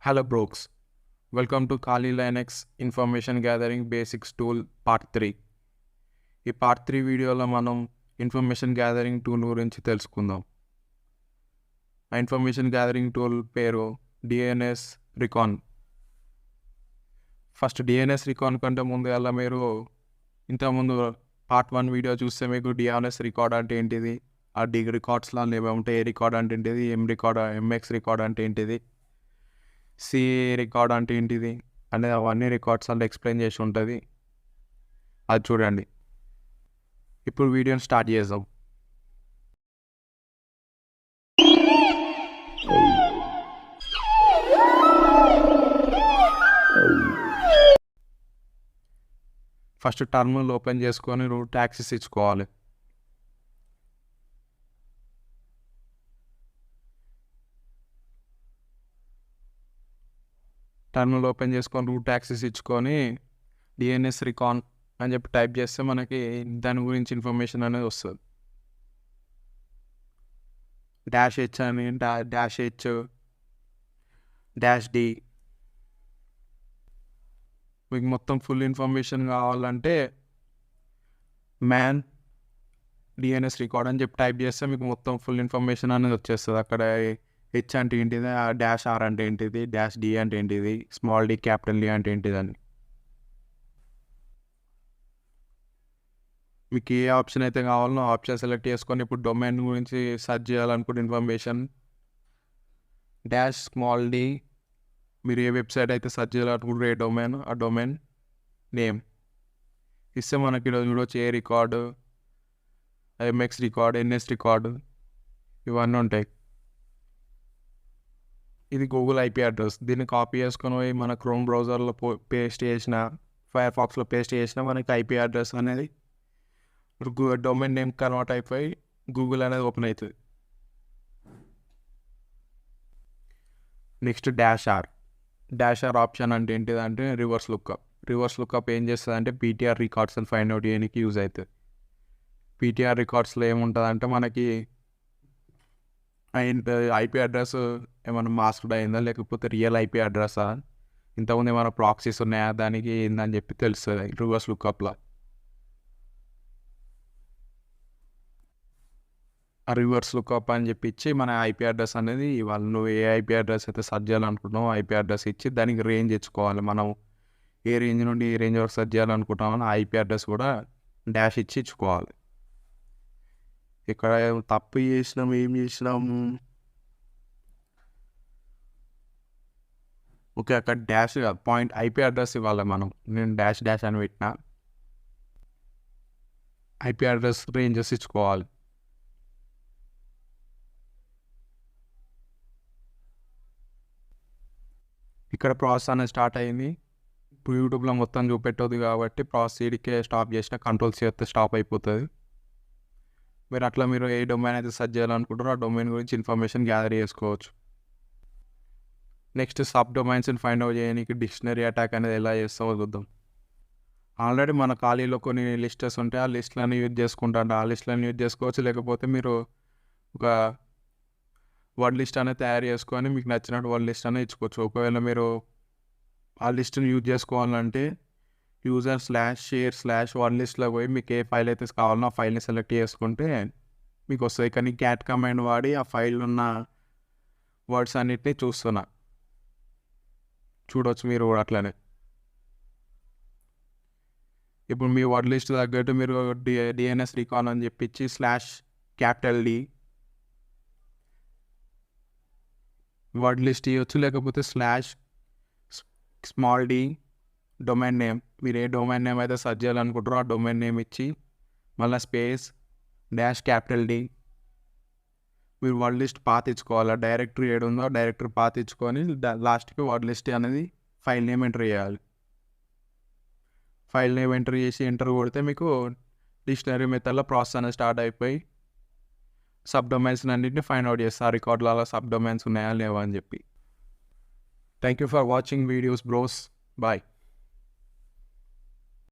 Hello, Brooks. Welcome to Kali Linux Information Gathering Basics Tool Part 3. ఈ part 3 వీడియోలో మనం information gathering tool గురించి తెలుసుకుందాం. ఆ ఇన్ఫర్మేషన్ గ్యాదరింగ్ టూల్ పేరు DNS recon. First DNS recon కంటే ముందు మీరు ఇంతకుముందు పార్ట్ 1 వీడియో చూస్తే మీకు డిఎన్ఎస్ రికార్డ్ అంటే ఏంటిది, ఆ డి రికార్డ్స్లో ఏమి ఉంటాయి, ఏ రికార్డ్ అంటే ఏంటిది, ఎంఎక్స్ రికార్డ్ అంటే ఏంటిది, సి రికార్డ్ అంటే ఏంటిది అనేది అవన్నీ రికార్డ్స్ అలా ఎక్స్ప్లెయిన్ చేసి ఉంటుంది. అది చూడండి. ఇప్పుడు వీడియోని స్టార్ట్ చేద్దాం. ఫస్ట్ టర్మినల్ ఓపెన్ చేసుకొని రూట్ యాక్సెస్ ఇచ్చుకోవాలి. టర్మినల్ ఓపెన్ చేసుకొని రూట్ యాక్సెస్ ఇచ్చుకొని డిఎన్ఎస్ రికాన్ అని చెప్పి టైప్ చేస్తే మనకి దాని గురించి ఇన్ఫర్మేషన్ అనేది వస్తుంది. -H అని, -H, -D మీకు మొత్తం ఫుల్ ఇన్ఫర్మేషన్ కావాలంటే మ్యాన్ డిఎన్ఎస్ రికార్డ్ అని చెప్పి టైప్ చేస్తే మీకు మొత్తం ఫుల్ ఇన్ఫర్మేషన్ అనేది వచ్చేస్తుంది. అక్కడ హెచ్ అంటే ఏంటిది, -R అంటే ఏంటిది, -D అంటే ఏంటిది, స్మాల్ d క్యాపిటల్ D అంటే ఏంటిది అని. మీకు ఏ ఆప్షన్ అయితే కావాలో ఆప్షన్ సెలెక్ట్ చేసుకొని ఇప్పుడు డొమైన్ గురించి సెర్చ్ చేయాలనుకుంటే ఇన్ఫర్మేషన్ -d మీరు ఏ వెబ్సైట్ అయితే సెర్చ్ చేయాలనుకుంటే ఏ డొమైన్, ఆ డొమైన్ నేమ్ ఇస్తే మనకి ఈరోజు చూడవచ్చు A record, MX record, NS record ఇవన్నీ ఉంటాయి. ఇది గూగుల్ ఐపీ అడ్రస్. దీన్ని కాపీ చేసుకొని పోయి మన క్రోమ్ బ్రౌజర్లో పేస్ట్ చేసిన, ఫైర్ ఫాక్స్లో పేస్ట్ చేసిన మనకి ఐపీ అడ్రస్ అనేది డొమైన్ నేమ్ కన్వర్ట్ అయిపోయి గూగుల్ అనేది ఓపెన్ అవుతుంది. నెక్స్ట్ -R ఆప్షన్ అంటే ఏంటిదంటే రివర్స్ లుక్అప్ ఏం చేస్తుంది అంటే పీటీఆర్ రికార్డ్స్ అని ఫైండ్ అవుట్ చేయడానికి యూజ్ అవుతుంది. పీటీఆర్ రికార్డ్స్లో ఏముంటుంది అంటే మనకి ఐపీ అడ్రస్ ఏమైనా మాస్క్డ్ అయిందా లేకపోతే రియల్ ఐపీ అడ్రస్సా, ఇంతకుముందు ఏమైనా ప్రాక్సీస్ ఉన్నాయా దానికి ఏందని చెప్పి తెలుస్తుంది రివర్స్ లుక్అప్లో. ఆ రివర్స్ లుక్అప్ అని చెప్పి ఇచ్చి మన ఐపీ అడ్రస్ అనేది ఇవాళ నువ్వు ఏ ఐపీ అడ్రస్ అయితే సెర్చ్ చేయాలనుకుంటున్నావు ఐపీ అడ్రస్ ఇచ్చి దానికి రేంజ్ ఇచ్చుకోవాలి. మనం ఏ రేంజ్ నుండి ఏ రేంజ్ వరకు సెర్చ్ చేయాలనుకుంటామని ఐపీ అడ్రస్ కూడా డాష్ ఇచ్చి ఇచ్చుకోవాలి. ఇక్కడ తప్పు చేసినాం, ఏం చేసినాము, ఓకే అక్కడ డాష్ పాయింట్ ఐపీ అడ్రస్ ఇవ్వాలి మనం. నేను డాష్ అని పెట్టిన ఐపీ అడ్రస్ రేంజెస్ ఇచ్చుకోవాలి. ఇక్కడ ప్రాసెస్ అనేది స్టార్ట్ అయింది. ఇప్పుడు యూట్యూబ్లో మొత్తం చూపెట్టదు కాబట్టి ప్రాసెస్ ఈడికే స్టాప్ చేసిన, కంట్రోల్స్ చేస్తే స్టాప్ అయిపోతుంది. మీరు ఏ డొమైన్ అయితే సెర్చ్ చేయాలనుకుంటారో ఆ డొమైన్ గురించి ఇన్ఫర్మేషన్ గ్యాదర్ చేసుకోవచ్చు. నెక్స్ట్ సబ్ డొమైన్స్ని ఫైండ్ అవుట్ చేయడానికి డిక్షనరీ అటాక్ అనేది ఎలా చేస్తామో చూద్దాం. ఆల్రెడీ మన ఖాళీలో కొన్ని లిస్టెస్ ఉంటాయి, ఆ లిస్టులను యూజ్ చేసుకుంటారు. ఆ లిస్టులను యూజ్ చేసుకోవచ్చు, లేకపోతే మీరు ఒక వర్డ్ లిస్ట్ అనేది తయారు చేసుకొని మీకు నచ్చినట్టు వర్డ్ లిస్ట్ అనేది ఇచ్చుకోవచ్చు. ఒకవేళ మీరు ఆ లిస్ట్ని యూజ్ చేసుకోవాలంటే user/share/వర్డ్ లిస్ట్లో పోయి మీకు ఏ ఫైల్ అయితే కావాలన్నా ఆ ఫైల్ని సెలెక్ట్ చేసుకుంటే మీకు వస్తుంది. కానీ క్యాట్ కమాండ్ వాడి ఆ ఫైల్ ఉన్న వర్డ్స్ అన్నిటినీ చూడవచ్చు మీరు కూడా అట్లనే. ఇప్పుడు మీ వర్డ్ లిస్ట్ తగ్గట్టు మీరు డిఎన్ఎస్ రికాన్ అని చెప్పించి /D వర్డ్ లిస్ట్ ఇవ్వచ్చు, లేకపోతే /small d డొమైన్ నేమ్. మీరు ఏ డొమైన్ నేమ్ అయితే సెర్చ్ చేయాలనుకుంటారో ఆ డొమైన్ నేమ్ ఇచ్చి మళ్ళీ -D మీరు వర్డ్ లిస్ట్ పాత్ ఇచ్చుకోవాలి. డైరెక్టరీ ఏడు ఉందో డైరెక్టరీ పాత్ ఇచ్చుకొని లాస్ట్కి వర్డ్ లిస్ట్ అనేది ఫైల్ నేమ్ ఎంటర్ చేయాలి. ఫైల్ నేమ్ ఎంటర్ చేసి ఎంటర్ కొడితే మీకు డిక్షనరీ మెథడ్లో ప్రాసెస్ అనేది స్టార్ట్ అయిపోయి సబ్ డొమైన్స్ అన్నింటినీ ఫైండ్ అవుట్ చేస్తారు. రికార్డులో అలా సబ్ డొమైన్స్ ఉన్నాయా లేవా అని చెప్పి. Thank you for watching videos bros. Bye.